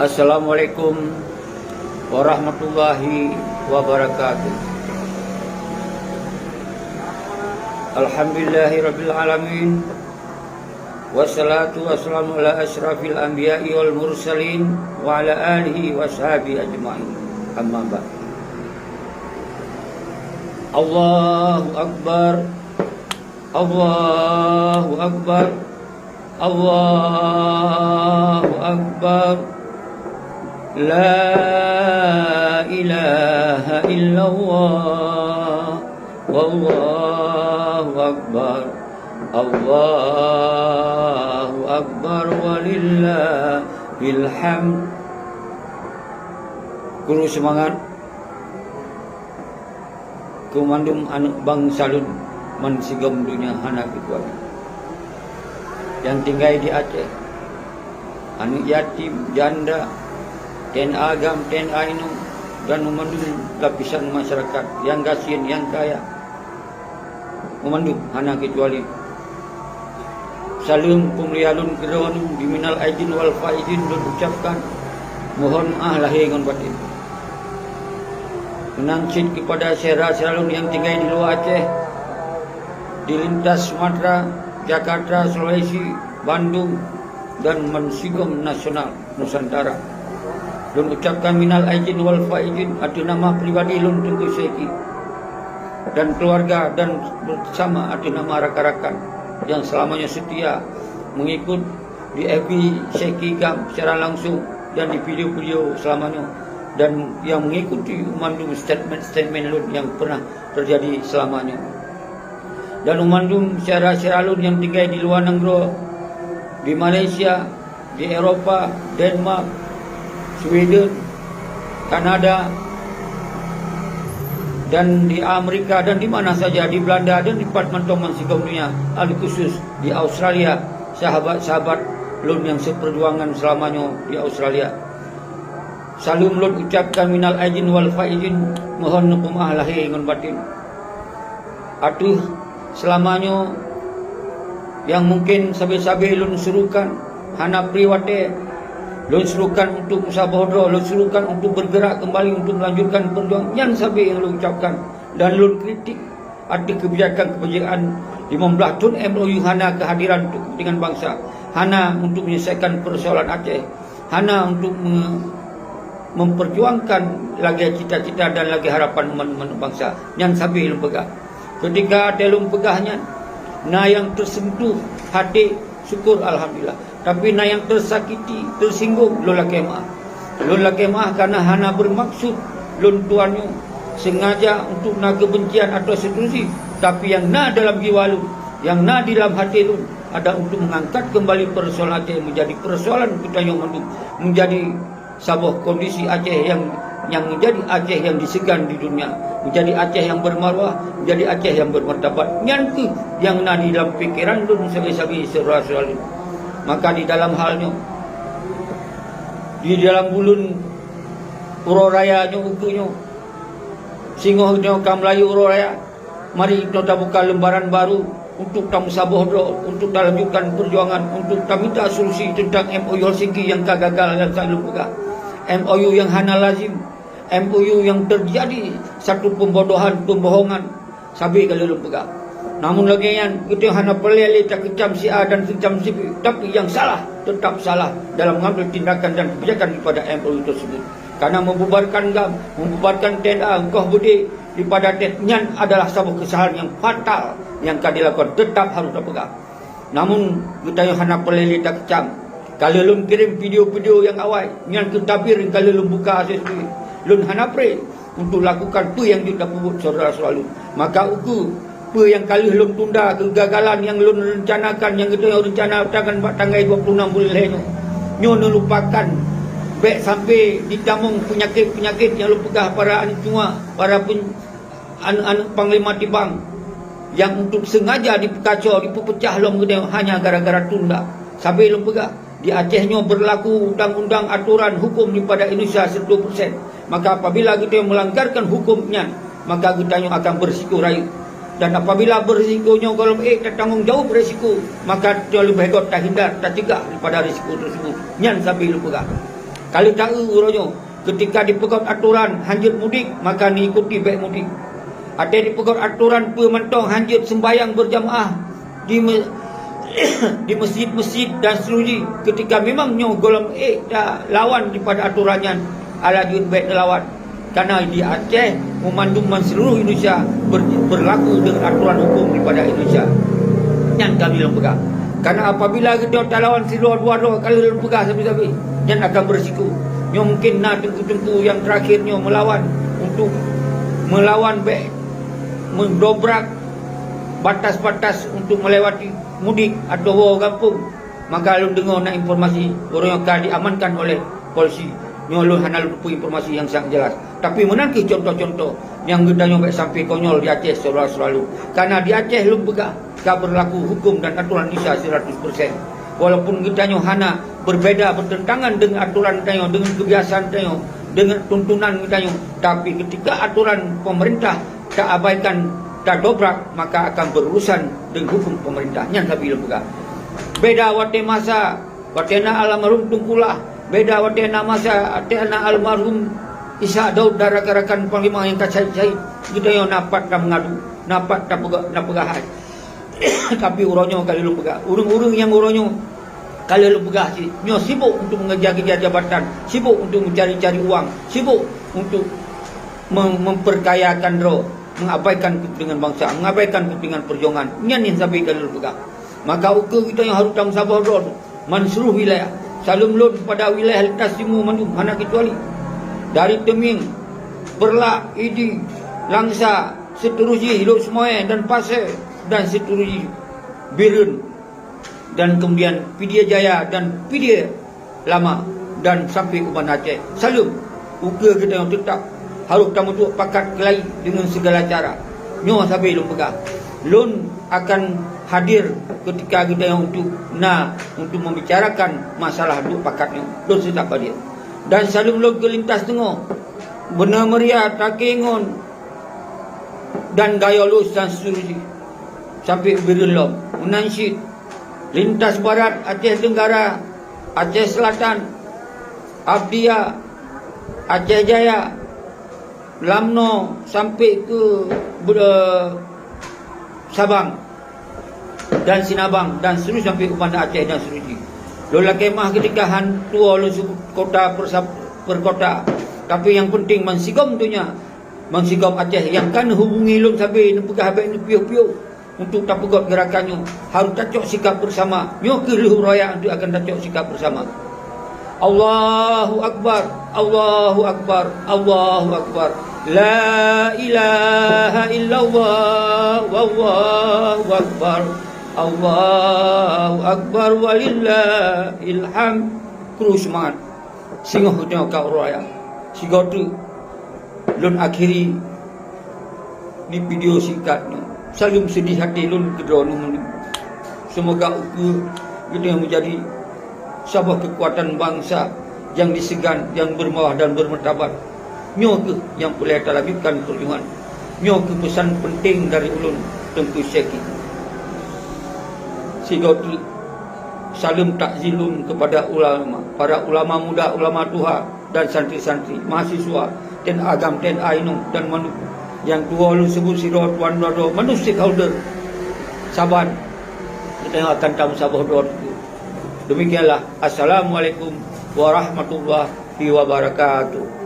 Assalamualaikum warahmatullahi wabarakatuh. Alhamdulillahirabbil alamin. Wassalatu wassalamu ala asyrafil anbiya'i wal mursalin wa ala alihi washabihi ajma'in. Amma ba'd. Allahu akbar. Allahu akbar. Allahu akbar. La ilaha illallah. Wallahu akbar. Allahu akbar walillahil hamd. Guru semangat kumandum anak bangsa lun mensigam dunia anak kuat yang tinggal di Aceh, anak yatim janda ten agam ten ainu dan memandum lapisan masyarakat yang kasihan yang kaya, memandum anak kecuali salim pemlihalun kerawanun biminal aidin wal faidin dan ucapkan mohon maaf lahir dengan batin. Menangcit kepada sera-seralun yang tinggal di luar Aceh, di lintas Sumatera, Jakarta, Sulawesi, Bandung dan mensigom nasional Nusantara. Dan ucapkan minal aidin wal faidin atas nama pribadi lun Tengku Seki dan keluarga dan bersama atas nama rakan-rakan yang selamanya setia mengikut di FB Seki Gam secara langsung dan di video-video selamanya, dan yang mengikuti umandum statement lun yang pernah terjadi selamanya, dan umandum syara-syara lun yang tinggal di luar negeri, di Malaysia, di Eropah, Denmark, Sweden, Kanada, dan di Amerika, dan di mana saja, di Belanda, dan di Departemen Sigom Dunia, al khusus di Australia, sahabat-sahabat lun yang seperjuangan selamanya di Australia. Salam lun ucapkan minal aidin wal faidin, mohon maaf lahir dengan batin. Atuh selamanya yang mungkin sabe-sabe lun surukan hana priwate, lun surukan untuk musabahah, lun surukan untuk bergerak kembali untuk melanjutkan perjuangan yang sabe yang lun ucapkan, dan lun kritik ada kebijakan-kebijakan 15 Tun MOU hana kehadiran untuk kepentingan bangsa, hana untuk menyelesaikan persoalan Aceh, hana untuk memperjuangkan lagi cita-cita dan lagi harapan umat bangsa yang sabi lum pegah. Ketika ada lum pegahnya, nah yang tersentuh hati syukur alhamdulillah, tapi nah yang tersakiti tersinggung lun laki maaf karena hana bermaksud lun tuannya sengaja untuk nak kebencian atau seterusnya, tapi yang na dalam jiwa lun, yang na di dalam hati lun ada untuk mengangkat kembali persoalan Aceh menjadi persoalan kita yang menjadi sebuah kondisi Aceh yang menjadi Aceh yang disegan di dunia, menjadi Aceh yang bermarwah, menjadi Aceh yang bermartabat. Yang na di dalam pikiran lun sabi-sabi serasul. Maka di dalam halnya, di dalam bulun urorayanya ukunya, singohnya Kamlayu uroraya, mari kita buka lembaran baru untuk tamu sabodo, untuk lanjutkan perjuangan, untuk minta solusi tentang MOU Helsinki yang gagal dan selalu pegang. MOU yang hana lazim, MOU yang terjadi satu pembohongan, sabi kalau lu pegang. Namun lagi yang kita hana pelele tak kecam si A dan kecam si B, tapi yang salah tetap salah dalam mengambil tindakan dan kebijakan kepada MOU tersebut. Karena membubarkan GAM, membubarkan TNA, engkau budi daripada TNA adalah sebuah kesalahan yang fatal yang akan dilakukan, tetap harus dipegang. Namun kita yang hana pelele tak kecam. Kalau lun kirim video-video yang awal, yang ketabir, kalau lun buka akses tu, lun hanapre untuk lakukan apa yang kita buat saudara selalu. Maka uku, apa yang kali lun tunda, kegagalan yang lun rencanakan, yang kita rencanakan tanggal 26 bulan lalu, nyo lupakan, baik sampai ditamung penyakit-penyakit yang lun pegah para anak tua, para anak panglima tibang, yang untuk sengaja dipekacau, dipecah lom hanya gara-gara tunda. Sampai lun pegah. Di Acehnya berlaku undang-undang aturan hukum daripada Indonesia 100%. Maka apabila kita melanggarkan hukumnya, maka kita akan berisiko rayu. Dan apabila berisikonya kalau tanggung jawab berisiko, maka kita lebih baik tak hindar, tak cegah daripada risiko tersebut. Nyan sampai lupa. Kalau tak uronyo, ketika dipegot aturan hanjut mudik, maka diikuti baik mudik. Ada dipegot aturan pemantong hanjut sembayang berjamaah di di masjid-masjid dan seluruh. Ketika memang nyo golong dah lawan daripada aturannya, ala jun baik lawan. Karena di Aceh memanduman seluruh Indonesia berlaku dengan aturan hukum daripada Indonesia. Yang kami lembaga. Karena apabila kita tak lawan seluruh dua-dua kali lembaga sampai-sampai, yang akan berisiko. Nyo mungkin nak tengku-tengku yang terakhirnya melawan untuk melawan baik mendobrak batas-batas untuk melewati mudik atau bawa kampung. Maka lu dengar nak informasi orang yang akan diamankan oleh polisi. Nyolong hana lupa informasi yang sangat jelas. Tapi menangkis contoh-contoh yang kita nyobek sampai konyol di Aceh selalu. Karena di Aceh lu begah tak berlaku hukum dan aturan Indonesia 100%. Walaupun kita hana berbeza bertentangan dengan aturan kita, dengan kebiasaan kita, dengan tuntunan kita, tapi ketika aturan pemerintah tak abaikan, tak dobrak, maka akan berurusan dengan hukum pemerintah. Yang kami lembaga. Beda wate masa, watena almarhum Tungkulah. Beda watena masa, watena almarhum Isa Daud dan rakan-rakan panglima yang kacai-cai. Kita yang napat tak mengadu, napat tak pegahai. Tapi uronyo kali lembaga. Urung-urung yang uronyo kali lembaga nyo sibuk untuk mengejar-kejar jabatan, sibuk untuk mencari-cari uang, sibuk untuk memperkayakan roh, mengabaikan kepentingan bangsa, mengabaikan kepentingan perjuangan. Ini yang sampai kali lembaga. Maka ukur kita yang harus tanggung sabar roh man seluruh wilayah. Salam lon pada wilayah lintas timur Mandum, mana kecuali dari Teming, Perlak, Idi, Langsa, seterusnya Hidup Semoy dan Pasir dan seterusnya Birun dan kemudian Pidia Jaya dan Pidia Lama dan sampai ke Bandar Aceh. Salam ukur kita yang tetap harus tamu tu pakat kelai dengan segala cara. Nyo sampai lon pegang. Lon akan hadir ketika kita yang untuk membicarakan masalah duk pakatnya. Lon tetap hadir. Dan salam lon ke lintas tengah. Benar meriah, takengon dan gaya lus dan seterusnya. Sampai Birun Lom menansyid lintas barat Aceh Tenggara, Aceh Selatan, Abdia, Aceh Jaya, Lamno sampai ke Sabang dan Sinabang dan seterusnya sampai ke Bandar Aceh dan seterusnya. Lola kemah ketika hantua lu kota per kota. Tapi yang penting mansigom tunya, mansigom Aceh yang kan hubungi lu sampai nepegah habis piu-piu. Untuk tak pegot gerakannya harus tacok sikap bersama. Nyo ke luhur raya untuk akan tacok sikap bersama. Allahu Akbar, Allahu Akbar, Allahu Akbar. La ilaha illallah, wallahu akbar. Allahu Akbar walillahil hamd. Terus semangat. Singoh tengok kau raya. Sigo tu lun akhiri di video singkatnya. Salam sedih hati lun kedua ni. Semoga ukur kita yang menjadi sebuah kekuatan bangsa yang disegan, yang bermawah dan bermartabat. Nyo ke yang boleh terlabitkan perjuangan. Nyo ke pesan penting dari ulun Tengku Syekh. Sigotu salam takzilun kepada ulama, para ulama muda, ulama tua dan santri-santri, mahasiswa dan agam dan ainung dan manu yang tua lu sebut sirot wan dodo manu stakeholder saban kita akan tahu sabah dodo. Demikianlah. Assalamualaikum warahmatullahi wabarakatuh.